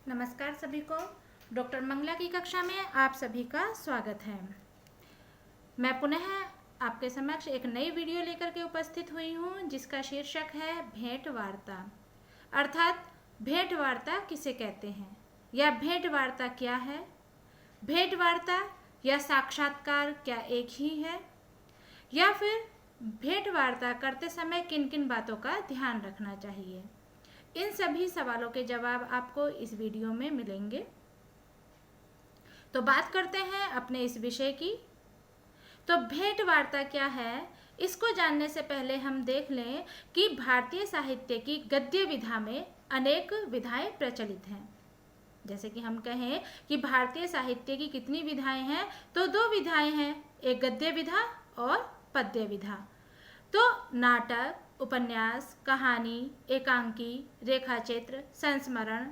नमस्कार सभी को। डॉक्टर मंगला की कक्षा में आप सभी का स्वागत है। मैं पुनः आपके समक्ष एक नई वीडियो लेकर के उपस्थित हुई हूँ जिसका शीर्षक है भेंट वार्ता, अर्थात भेंट वार्ता किसे कहते हैं या भेंट वार्ता क्या है। भेंट वार्ता या साक्षात्कार क्या एक ही है, या फिर भेंट वार्ता करते समय किन किन बातों का ध्यान रखना चाहिए। इन सभी सवालों के जवाब आपको इस वीडियो में मिलेंगे। तो बात करते हैं अपने इस विषय की। तो भेंट वार्ता क्या है, इसको जानने से पहले हम देख लें कि भारतीय साहित्य की गद्य विधा में अनेक विधाएं प्रचलित हैं। जैसे कि हम कहें कि भारतीय साहित्य की कितनी विधाएं हैं, तो दो विधाएं हैं, एक गद्य विधा और पद्य विधा। तो नाटक, उपन्यास, कहानी, एकांकी, रेखाचित्र, संस्मरण,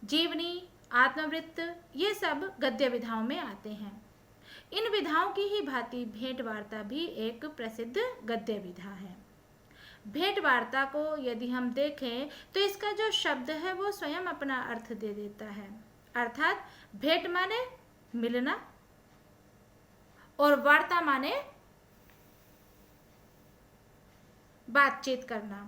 जीवनी, आत्मवृत्त, ये सब गद्य विधाओं में आते हैं। इन विधाओं की ही भांति भेंट वार्ता भी एक प्रसिद्ध गद्य विधा है। भेंट वार्ता को यदि हम देखें तो इसका जो शब्द है वो स्वयं अपना अर्थ दे देता है, अर्थात भेंट माने मिलना और वार्ता माने बातचीत करना।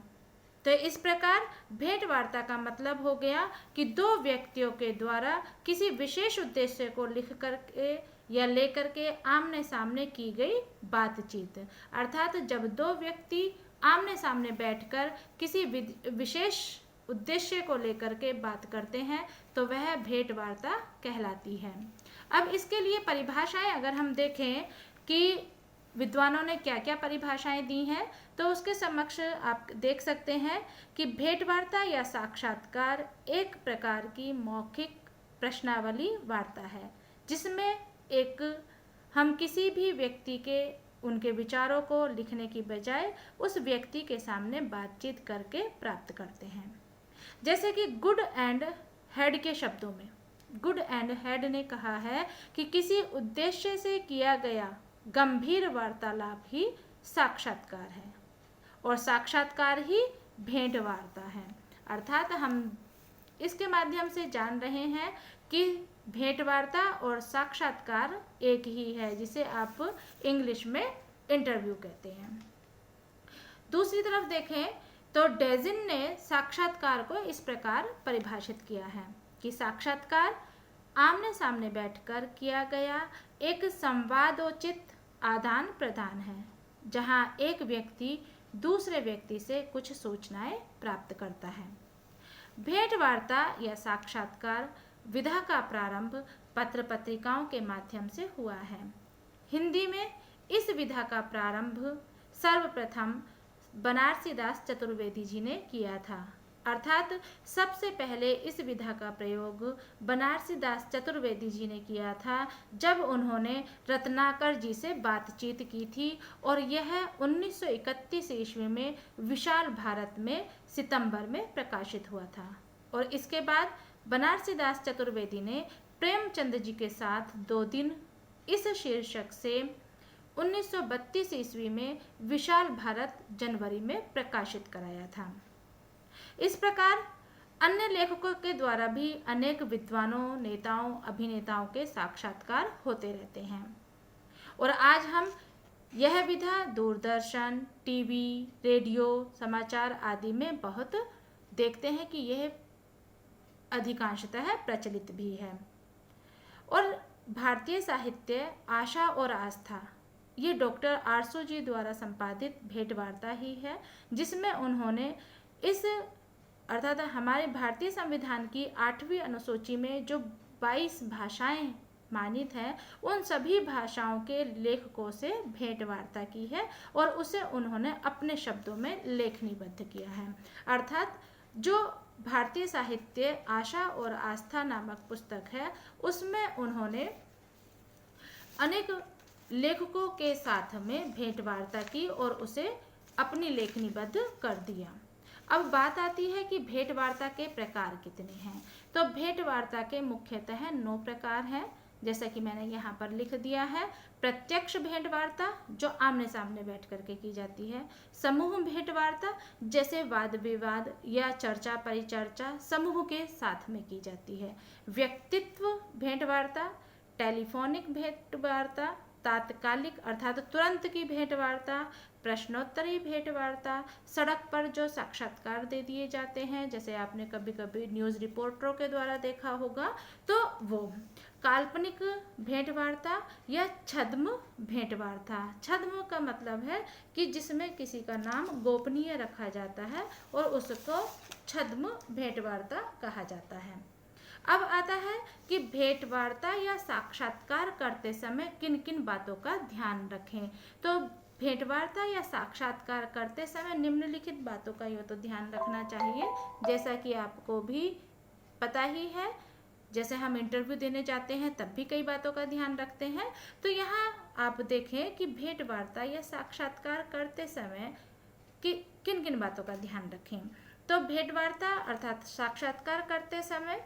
तो इस प्रकार भेंट वार्ता का मतलब हो गया कि दो व्यक्तियों के द्वारा किसी विशेष उद्देश्य को लिख करके या लेकर के आमने सामने की गई बातचीत, अर्थात जब दो व्यक्ति आमने सामने बैठकर किसी विशेष उद्देश्य को लेकर के बात करते हैं तो वह भेंट वार्ता कहलाती है। अब इसके लिए परिभाषाएं अगर हम देखें कि विद्वानों ने क्या क्या परिभाषाएं दी हैं, तो उसके समक्ष आप देख सकते हैं कि भेंट वार्ता या साक्षात्कार एक प्रकार की मौखिक प्रश्नावली वार्ता है जिसमें एक हम किसी भी व्यक्ति के उनके विचारों को लिखने की बजाय उस व्यक्ति के सामने बातचीत करके प्राप्त करते हैं। जैसे कि गुड एंड हेड के शब्दों में गुड एंड हेड ने कहा है कि किसी उद्देश्य से किया गया गंभीर वार्तालाप ही साक्षात्कार है और साक्षात्कार ही भेंट वार्ता है। अर्थात हम इसके माध्यम से जान रहे हैं कि भेंट वार्ता और साक्षात्कार एक ही है, जिसे आप इंग्लिश में इंटरव्यू कहते हैं। दूसरी तरफ देखें तो डेजिन ने साक्षात्कार को इस प्रकार परिभाषित किया है कि साक्षात्कार आमने सामने बैठकर किया गया एक संवादोचित आदान प्रदान है जहां एक व्यक्ति दूसरे व्यक्ति से कुछ सूचनाएं प्राप्त करता है। भेंट वार्ता या साक्षात्कार विधा का प्रारंभ पत्र पत्रिकाओं के माध्यम से हुआ है। हिंदी में इस विधा का प्रारंभ सर्वप्रथम बनारसी दास चतुर्वेदी जी ने किया था, अर्थात सबसे पहले इस विधा का प्रयोग बनारसी दास चतुर्वेदी जी ने किया था जब उन्होंने रत्नाकर जी से बातचीत की थी, और यह 1931 ईस्वी में विशाल भारत में सितंबर में प्रकाशित हुआ था। और इसके बाद बनारसी दास चतुर्वेदी ने प्रेमचंद जी के साथ 2 दिन इस शीर्षक से 1932 ईस्वी में विशाल भारत जनवरी में प्रकाशित कराया था। इस प्रकार अन्य लेखकों के द्वारा भी अनेक विद्वानों, नेताओं, अभिनेताओं के साक्षात्कार होते रहते हैं। और आज हम यह विधा दूरदर्शन, टीवी, रेडियो, समाचार आदि में बहुत देखते हैं कि यह अधिकांशतः प्रचलित भी है। और भारतीय साहित्य आशा और आस्था, ये डॉक्टर आरसू जी द्वारा संपादित भेंट वार्ता ही है जिसमें उन्होंने इस अर्थात हमारे भारतीय संविधान की 8वीं अनुसूची में जो 22 भाषाएं मानित हैं उन सभी भाषाओं के लेखकों से भेंट वार्ता की है और उसे उन्होंने अपने शब्दों में लेखनीबद्ध किया है। अर्थात जो भारतीय साहित्य आशा और आस्था नामक पुस्तक है उसमें उन्होंने अनेक लेखकों के साथ में भेंट वार्ता की और उसे अपनी लेखनीबद्ध कर दिया। अब बात आती है कि भेंट वार्ता के प्रकार कितने हैं। तो भेंट वार्ता के मुख्यतः 9 प्रकार हैं, जैसा कि मैंने यहाँ पर लिख दिया है। प्रत्यक्ष भेंट वार्ता जो आमने सामने बैठ करके की जाती है। समूह भेंट वार्ता जैसे वाद विवाद या चर्चा परिचर्चा समूह के साथ में की जाती है। व्यक्तित्व भेंट वार्ता, टेलीफोनिक भेंट वार्ता, तात्कालिक अर्थात तुरंत की भेंट वार्ता, प्रश्नोत्तरी भेंट वार्ता, सड़क पर जो साक्षात्कार दे दिए जाते हैं, जैसे आपने कभी कभी न्यूज़ रिपोर्टरों के द्वारा देखा होगा, तो वो काल्पनिक भेंट वार्ता या छद्म भेंट वार्ता। छद्म का मतलब है कि जिसमें किसी का नाम गोपनीय रखा जाता है और उसको छद्म भेंट वार्ता कहा जाता है। अब आता है कि भेंट वार्ता या साक्षात्कार करते समय किन किन बातों का ध्यान रखें। तो भेंट वार्ता या साक्षात्कार करते समय निम्नलिखित बातों का यो तो ध्यान रखना चाहिए, जैसा कि आपको भी पता ही है। जैसे हम इंटरव्यू देने जाते हैं तब भी कई बातों का ध्यान रखते हैं। तो यहाँ आप देखें कि भेंट वार्ता या साक्षात्कार करते समय कि किन किन बातों का ध्यान रखें। तो भेंट वार्ता अर्थात साक्षात्कार करते समय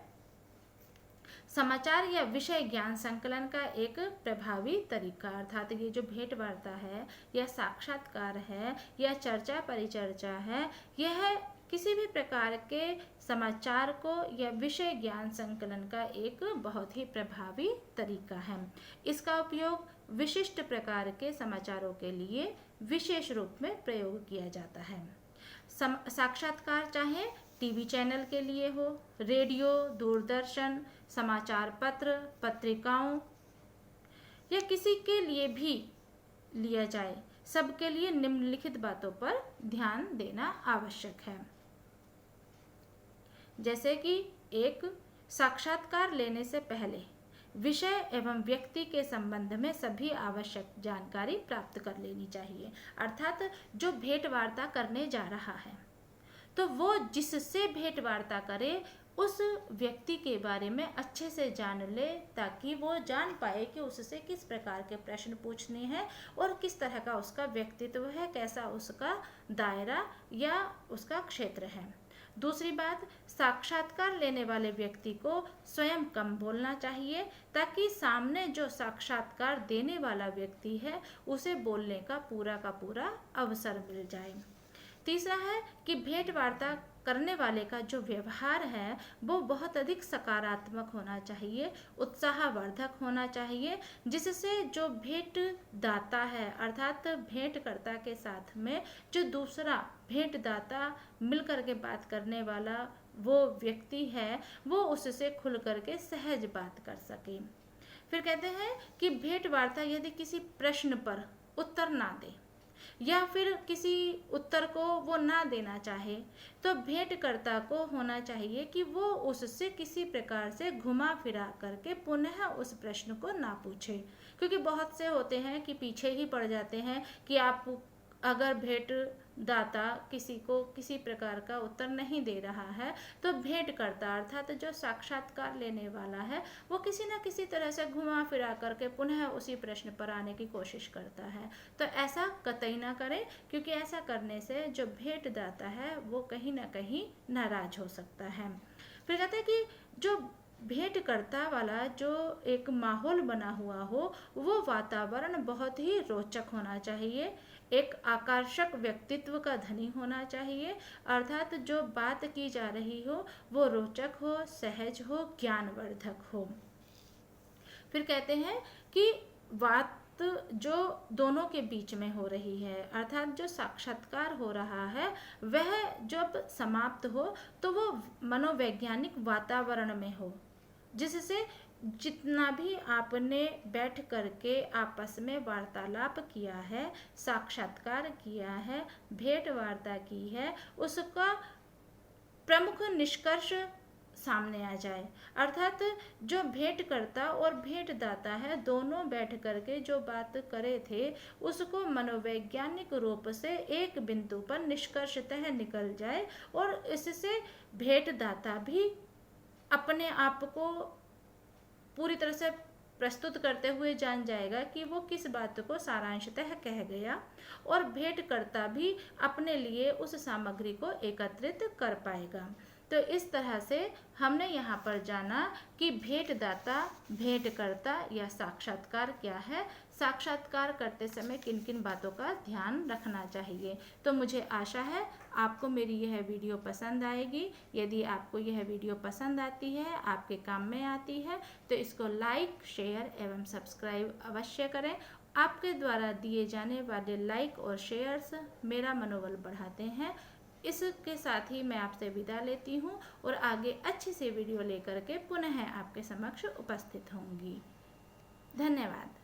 समाचार या विषय ज्ञान संकलन का एक प्रभावी तरीका, अर्थात ये जो भेंट वार्ता है या साक्षात्कार है या चर्चा परिचर्चा है, यह किसी भी प्रकार के समाचार को या विषय ज्ञान संकलन का एक बहुत ही प्रभावी तरीका है। इसका उपयोग विशिष्ट प्रकार के समाचारों के लिए विशेष रूप में प्रयोग किया जाता है। साक्षात्कार चाहे टीवी चैनल के लिए हो, रेडियो, दूरदर्शन, समाचार पत्र, पत्रिकाओं या किसी के लिए भी लिया जाए, सबके लिए निम्नलिखित बातों पर ध्यान देना आवश्यक है। जैसे कि एक, साक्षात्कार लेने से पहले विषय एवं व्यक्ति के संबंध में सभी आवश्यक जानकारी प्राप्त कर लेनी चाहिए। अर्थात जो भेंट वार्ता करने जा रहा है तो वो जिससे भेंट वार्ता करे उस व्यक्ति के बारे में अच्छे से जान ले, ताकि वो जान पाए कि उससे किस प्रकार के प्रश्न पूछने हैं और किस तरह का उसका व्यक्तित्व है, कैसा उसका दायरा या उसका क्षेत्र है। दूसरी बात, साक्षात्कार लेने वाले व्यक्ति को स्वयं कम बोलना चाहिए, ताकि सामने जो साक्षात्कार देने वाला व्यक्ति है उसे बोलने का पूरा अवसर मिल जाए। तीसरा है कि भेंट वार्ता करने वाले का जो व्यवहार है वो बहुत अधिक सकारात्मक होना चाहिए, उत्साहवर्धक होना चाहिए, जिससे जो भेंट दाता है अर्थात भेंटकर्ता के साथ में जो दूसरा भेंट दाता मिलकर के बात करने वाला वो व्यक्ति है वो उससे खुल करके सहज बात कर सके। फिर कहते हैं कि भेंट वार्ता यदि किसी प्रश्न पर उत्तर ना दे या फिर किसी उत्तर को वो ना देना चाहे तो भेंटकर्ता को होना चाहिए कि वो उससे किसी प्रकार से घुमा फिरा करके पुनः उस प्रश्न को ना पूछे, क्योंकि बहुत से होते हैं कि पीछे ही पड़ जाते हैं कि आप अगर भेंट दाता किसी को किसी प्रकार का उत्तर नहीं दे रहा है तो भेंटकर्ता अर्थात जो साक्षात्कार लेने वाला है वो किसी न किसी तरह से घुमा फिरा करके पुनः उसी प्रश्न पर आने की कोशिश करता है। तो ऐसा कतई ना करें, क्योंकि ऐसा करने से जो भेंट दाता है वो कहीं ना कहीं नाराज हो सकता है। फिर कहते हैं कि जो भेंटकर्ता वाला जो एक माहौल बना हुआ हो वो वातावरण बहुत ही रोचक होना चाहिए, एक आकर्षक व्यक्तित्व का धनी होना चाहिए, अर्थात जो बात की जा रही हो वो रोचक हो, सहज हो, ज्ञानवर्धक हो। फिर कहते हैं कि बात जो दोनों के बीच में हो रही है अर्थात जो साक्षात्कार हो रहा है वह जब समाप्त हो तो वो मनोवैज्ञानिक वातावरण में हो, जिससे जितना भी आपने बैठ करके आपस में वार्तालाप किया है, साक्षात्कार किया है, भेंट वार्ता की है, उसका प्रमुख निष्कर्ष सामने आ जाए। अर्थात जो भेंटकर्ता और भेंटदाता है दोनों बैठ करके जो बात करे थे उसको मनोवैज्ञानिक रूप से एक बिंदु पर निष्कर्षतः निकल जाए और इससे भेंटदाता भी अपने आप को पूरी तरह से प्रस्तुत करते हुए जान जाएगा कि वो किस बात को सारांशतः कह गया, और भेंटकर्ता भी अपने लिए उस सामग्री को एकत्रित कर पाएगा। तो इस तरह से हमने यहाँ पर जाना कि भेंटदाता, भेंटकर्ता या साक्षात्कार क्या है, साक्षात्कार करते समय किन किन बातों का ध्यान रखना चाहिए। तो मुझे आशा है आपको मेरी यह वीडियो पसंद आएगी। यदि आपको यह वीडियो पसंद आती है, आपके काम में आती है, तो इसको लाइक, शेयर एवं सब्सक्राइब अवश्य करें। आपके द्वारा दिए जाने वाले लाइक और शेयर्स मेरा मनोबल बढ़ाते हैं। इसके साथ ही मैं आपसे विदा लेती हूँ और आगे अच्छी सी वीडियो लेकर के पुनः आपके समक्ष उपस्थित होंगी। धन्यवाद।